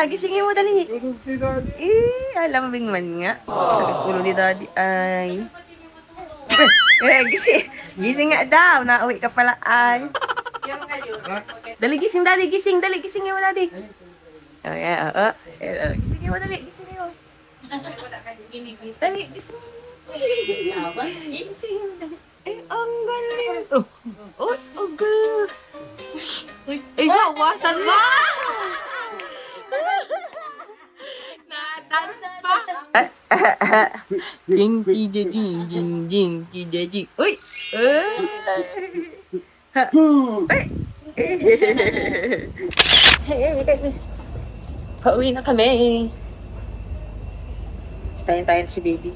Gisingin mo dali. Alam mo man nga. Sakit ulo ni daddy ay. Gising nga daw. Nauwi ka pala ay. Dali gising daddy, gising. Dali, gisingin mo daddy. Gisingin mo dali, gisingin mo. Dali, gisingin mo. Gisingin mo dali. Ang galing. Ang galing. Wawasan mo! Na-dance pa! Ding, ding, ding, ding, ding, ding, ding. Uy! Pauwi na kami. Tayo si baby.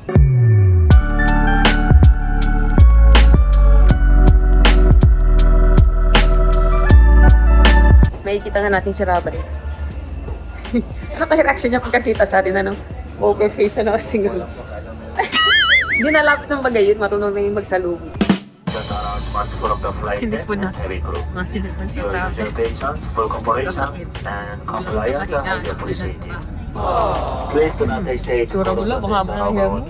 May kita na natin si Rabay. Ano kaya reaction niya pagkakita sa atin, ano? Poker face na single. Hindi nalapit ng bagay yun, marunong na yung magsalubong. Silip po na. Mga silip na si Rabay. Tura mo lang, baka ba na yan mo?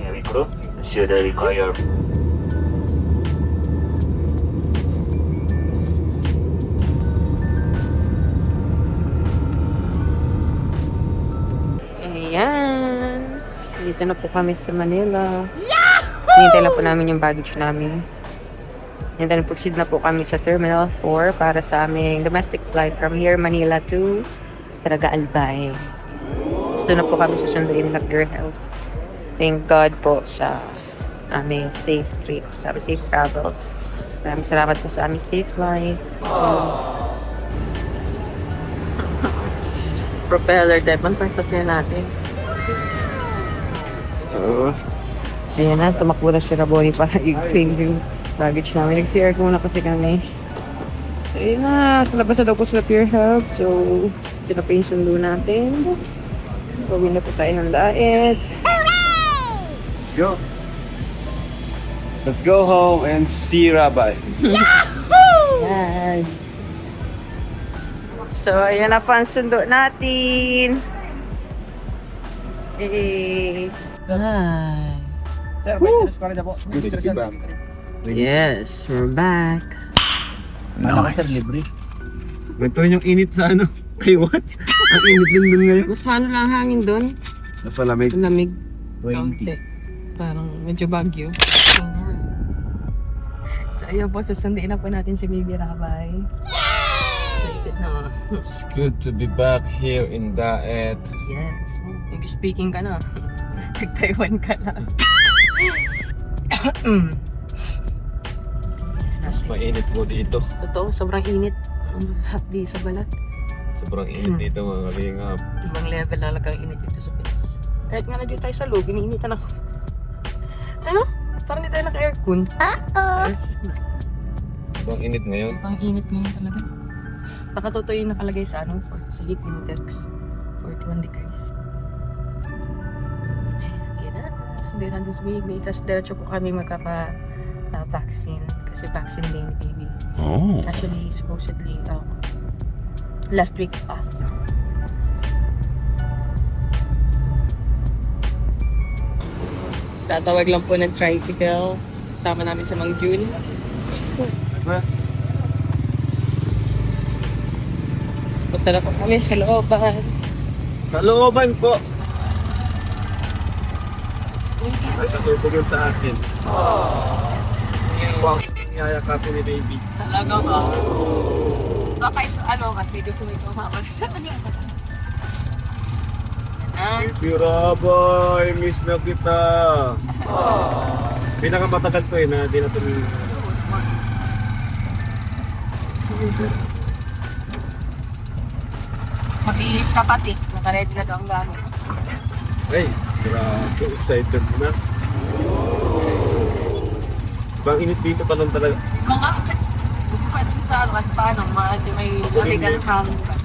Ayan. Dito na po kami sa Manila. Hinintay lang po namin yung baggage namin. And then proceed na po kami sa Terminal 4 para sa aming domestic flight from here, Manila to Caraga Albay. So doon na po kami susunduin ng Girl. Thank God po sa aming safe trip, sa aming safe travels. Maraming salamat po sa aming safe flight. Propeller diamond sa sakyan natin. So, ayan na, tumakbo na si Raboni para i-claim yung baggage namin. Nag-CR ko muna kasi kami. So, ayan na, sa labas na daw po sila Pure Health. So, ito na po yung sundo natin. Gawin na po tayo ng diet. Let's go! Let's go home and see Rabay. Yes! So, ayan na po ang sundo natin. Hi. Sir, good to be back. Yes, we're back. Sir, libre. Ganito rin yung init sa Taiwan. Ang init din dun ngayon. Mas paano lang hangin doon? Mas malamig. Malamig. 20. Kaunti. Parang medyo bagyo. So, ayun po, susundin na po natin si Baby Rabay. It's good to be back here in Daet. Yes. Nag-speaking ka na. Nag-Taiwan ka lang. Mas mainit po dito. Totoo, sobrang init. Hapdi sa balat. Sobrang init dito mga kalingap. Ibang level talagang init dito sa Pinas. Kahit nga na dito tayo sa loob, iniinitan ako. Ano? Parang hindi tayo naka-aircon. Sobrang init ngayon. Ibang init ngayon talaga. Nakatuto yung nakalagay sa sa heat index. 41 degrees. Ayan na. Sunday natin si baby. Tapos diretso po kami magkapa-vaccine. Kasi vaccine day ni baby. Oh. Actually, supposedly, last week pa. Tatawag lang po ng tricycle. Sama namin sa Mang June. Punta na po kami sa looban. Sa looban po. Nasa turbo yun sa akin. Wow, niyayakapin ni baby. Talaga ba? Kahit kasi gusto mo ito hamak sa kanya. Baby Rabay, miss na kita. Pinakamatagal to na di na ito. Mabilis na pati. Nakaready na daw ang gamit. Hey, grabe, excited na. Bang init dito pa lang talaga. Mga pwede sa at paano, may amigan hangin pa.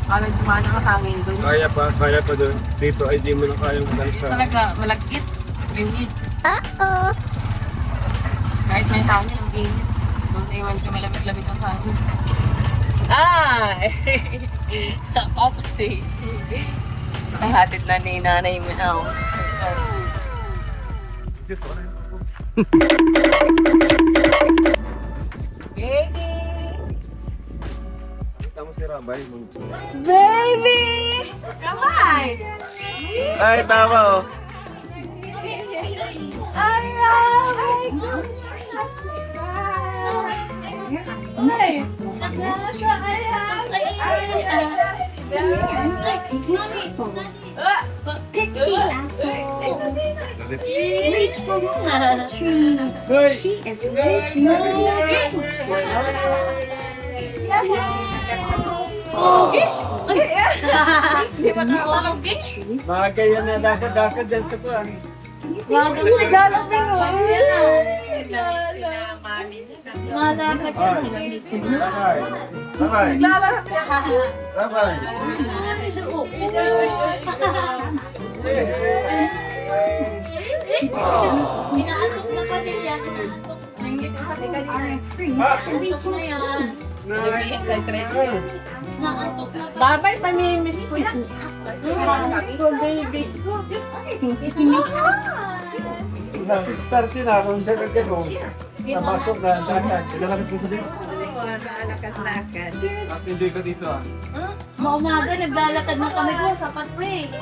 Parang dumana ang hangin doon. Kaya pa doon. Dito ay di mo na kayang magalis ka. Talaga, malagkit. Init. Kahit may hangin, ang init. Doon naiwan ko malamig-lamig ang hangin. Ay! Pasok si hatid na ni nanay mo na. Baby! Tama si Rabay. Baby! Kamay! Ay, tama oh. I love it! Reach for the tree. She is reaching for Mga kaya na dakad-dakad dyan sa kuwan. Rabay. Rabay. Rabay. Inaantok na pa din yan. Nanggit na pati kanina. Antok na yan. Naantok na pa. Babay, pamimiss ko yan. So, baby. 6:30 na kung siya nagkano. Namasok na sa akin. Naglalakad ko dito. Mas enjoy ka dito ah. Maumaga, naglalakad na kami ko sa pathway.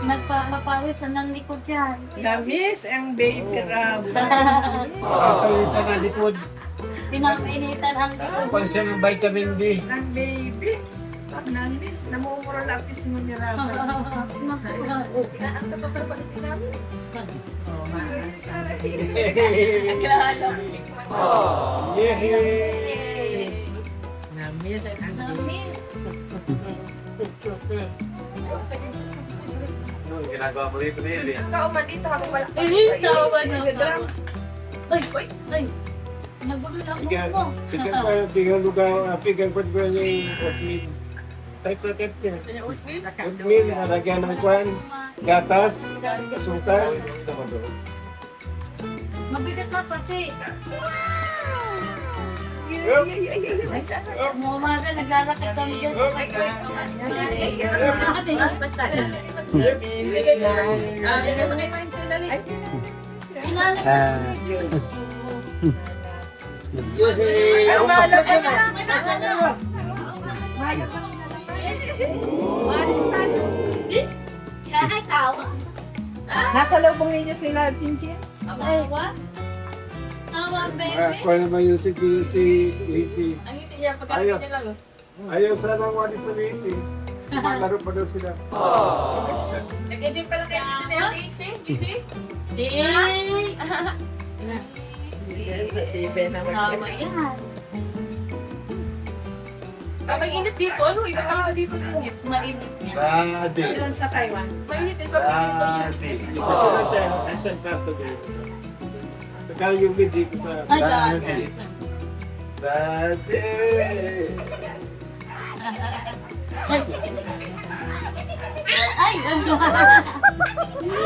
Nagpapapawisan ng likod yan. Namiss ang baby Ram. Kakalitan na likod. Pinapainitan ang likod. Pag siya ng vitamin D. Ang baby. Pag namiss, namumura lapis mo ni Ram. Oh, yay! Namiss ang Namiss. Ano ginagawa mo dito Nelly? Kauman dito ako wala. Tawa na. Ay. Nagulol ako mo. Tingnan lugar, pigang ko yung oatmeal. Type na type niya. Oatmeal, nalagyan ng kwan, gatas, asukal. Mabigat na pati. Yup! Umaga, naglalakad kami dyan sa pathway. Nasa loob ninyo sila, Chinchin? Tawa, baby. Kaya naman yung si Lizzy. Ang ngiti niya, pagkakita niya lang. Ayaw sana ang walit na Lizzy. Maglaro pa daw sila. Nag-enjoy pala kayo dito na yung Daisy, Judy? Tama yan. Kapag init dito, ano? Iba talaga dito init. Mainit yan. Dati. Sa Taiwan. Mainit din kapag dito Dati. init. Kasi natin, asan ka sa dito? Kaya yung hindi ko sa... Ay, dati. Dati. Ay, ano?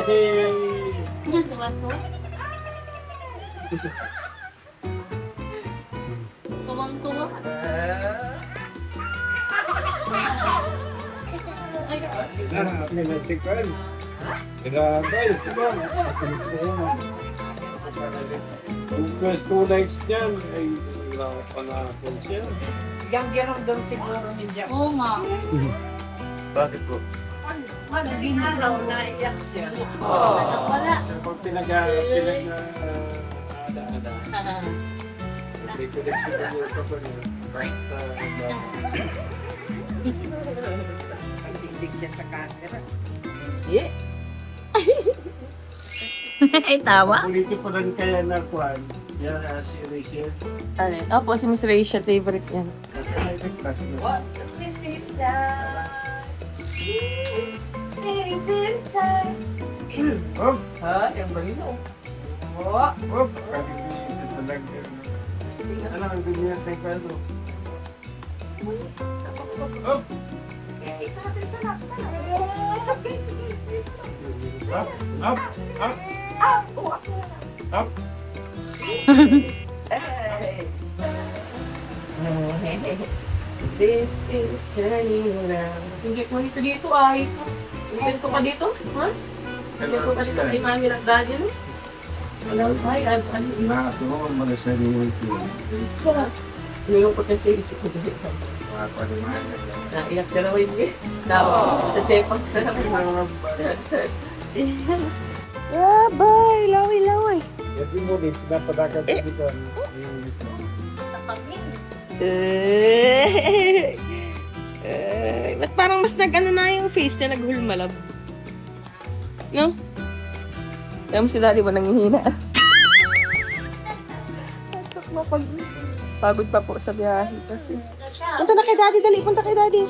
Yay! Natuwa ko. Tuwang-tuwa. Lakas na ng sikal. Grabe, ito ba? Kung first 2 nights niyan, ay wala pa na po siya. Yang doon siguro hindi ako. Oo nga. Bakit po? Naging raw na iyak siya. Wala. Pag ada. May connection na yung ito pa niya. Pagsindig siya sa camera. Ay, tawa. Pulito pa rin kaya na kwan. Yan, si Rachel. Ano yun? Opo, si Miss Rachel, favorite yan. What this is that? Heading to the side. Oh! Ha? Yung balino. Oh! Oh! Ano ang dunya ng taekwondo? Oh! Isa natin, isa na. It's okay, sige. Up! Up! Up! Ah, oh, ako na. Up! This is turning around. Hindi ko dito ay. Hindi ko pa dito? Ha? Hindi ko pa dito. Hindi mami ng daddy, no? Alam, ay, ano, Doon, malasari mo ito. Hindi ko pa kasi isip ko dito. Naiyak ka na ba yun? Kasi pagsarap. Bye! Laway! Every morning, pinapadakan ko dito. Ba't parang mas nag-ano na yung face na naghulmalab? No? Alam mo si daddy ba nangihina? Pagod pa po sa biyahe kasi. Punta na kay daddy, dali. Punta kay daddy.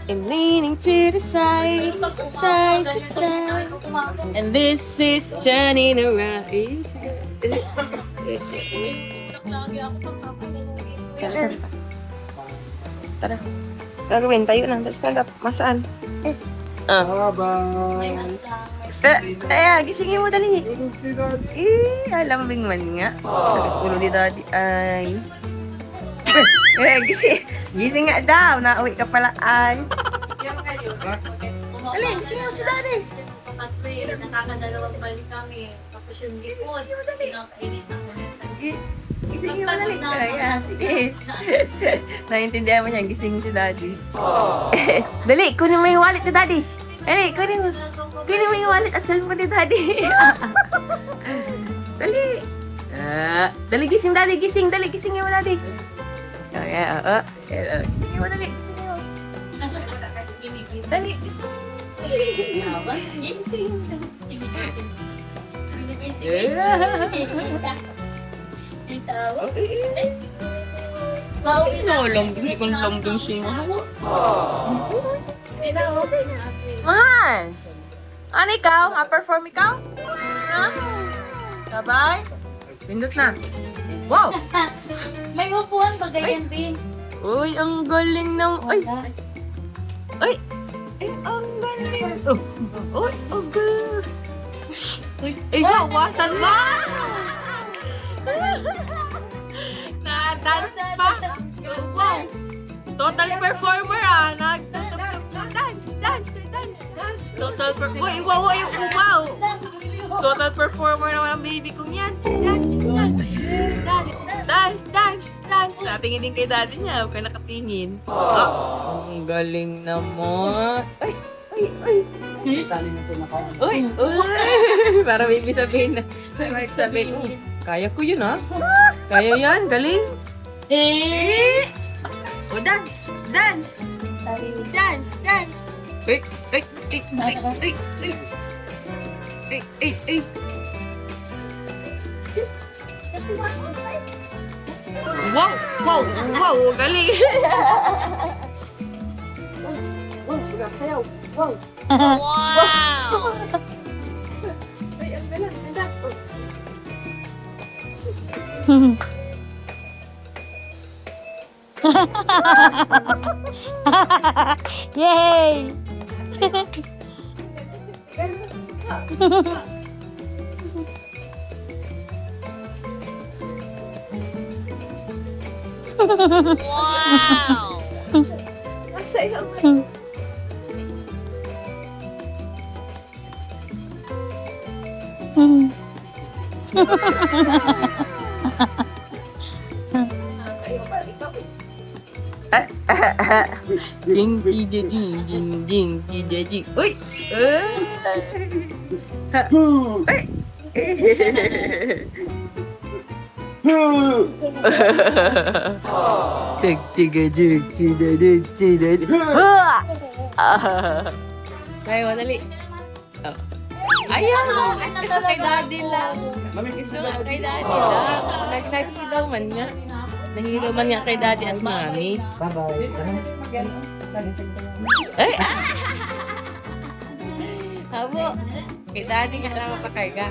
Leaning to the side to side. And this is turning around. Tara. Gagawin tayo na. Let's stand up. Masaan? Bye-bye. Gisingin mo dali. Tulog si Daddy. Alambing man nga. Sakit ulo ni daddy ay. Gising nga daw. Nauwi ka pala ay. Dali, gisingin mo si daddy. Sa pathway, nakakadalawang balik kami. Tapos yung likod, pinakainit ako. Gisingin mo dali. Sige. Naiintindihan mo niya. Gising si daddy. Dali, kunin mo yung wallet ni daddy. Dali, kunin mo. Kunin mo yung wallet at cellphone ni daddy. Dali. Dali, gising daddy. Gising. Dali, gisingin mo daddy. Gisingin mo dali. Gisingin mo. Dali, gising. Hindi ko lambing siya. Mahal! Ano ikaw? Ma-perform ikaw? Ha? Sabay? Pindot na. Wow! May upuan ba ganyan din? Uy, ang galing ng... Ay! Ay! Ay, ang galing! Uy, ang galing! Ay, wawasan mo! Na-dance pa! Wow! Total performer Dance! Total performer. Uy, wow! Total performer naman ang baby kong yan. Dance! Natingin din kay daddy niya. Huwag ka nakatingin. Ang galing naman. Ay! Uy! Para baby sabihin na. Kaya ko yun, ha? Kaya yan. Galing. Oh, dance! Ay! Wow! Galing! Ay, ang galang. Yay! Ding, ding. Uy! Kaya mo, dali. Ayan! Ito kay daddy lang. Ito kay daddy lang. Naghidaw man nga. Nahihidaw man nga kay daddy at mami. Ay! Habo! Kay daddy nga lang mapakarga.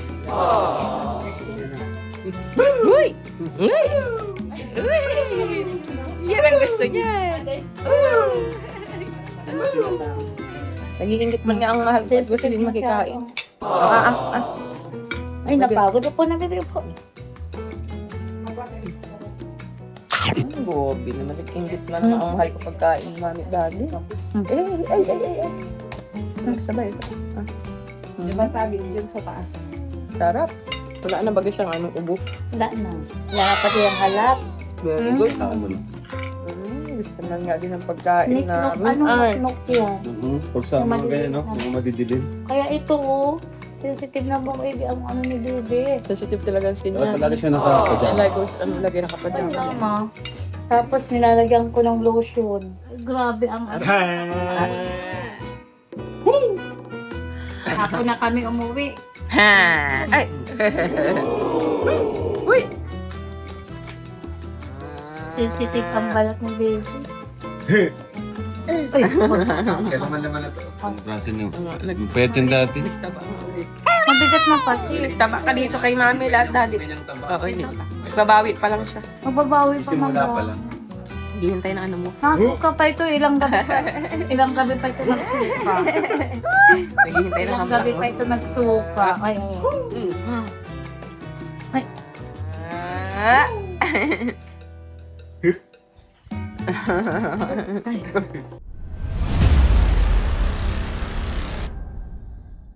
Uy! Yan ang gusto niya. Nag-iingit man nga ang mahal sa'yo. Gusto din makikain. Ay, napagod ako na bibili po. Gobi naman. Nag-ingit lang na ang mahal ko pagkain, mami, daddy. Ay. Sabay. Di ba sabi dyan sa taas? Sarap. Wala na bagay siyang anong ubo. Wala na. Wala na pati yung halap. Very good. Gusto lang nga din ang pagkain na. Niknok yan. Pag sa mga ganyan, no? Mga madidilim. Kaya ito, sensitive na ba baby ang ano ni baby. Sensitive talaga ang skin niya. Palagi siya nakapadyan. Kaya like, lagi nakapadyan. Tama. Tapos nilalagyan ko ng lotion. Ay, grabe ang ano. Ako na kami umuwi. Ha! Ay! Uy! Sensitive ang balat ng baby. Kaya naman na ito. Ang braso niyo. Pwede yung dati. Nagtaba nga ulit. Mabigat na pati. Nagtaba ka dito kay mami lahat daddy. Oo, hindi. Nagbabawi pa lang siya. Magbabawi pa Simula man pa daw. lang. Hihintay ng ano mo. Nasuka pa ito, ilang gabi pa. Ilang gabi pa ito nagsuka. Naghihintay ng Ilang gabi pa ito nagsuka. Ay, ay. Ah!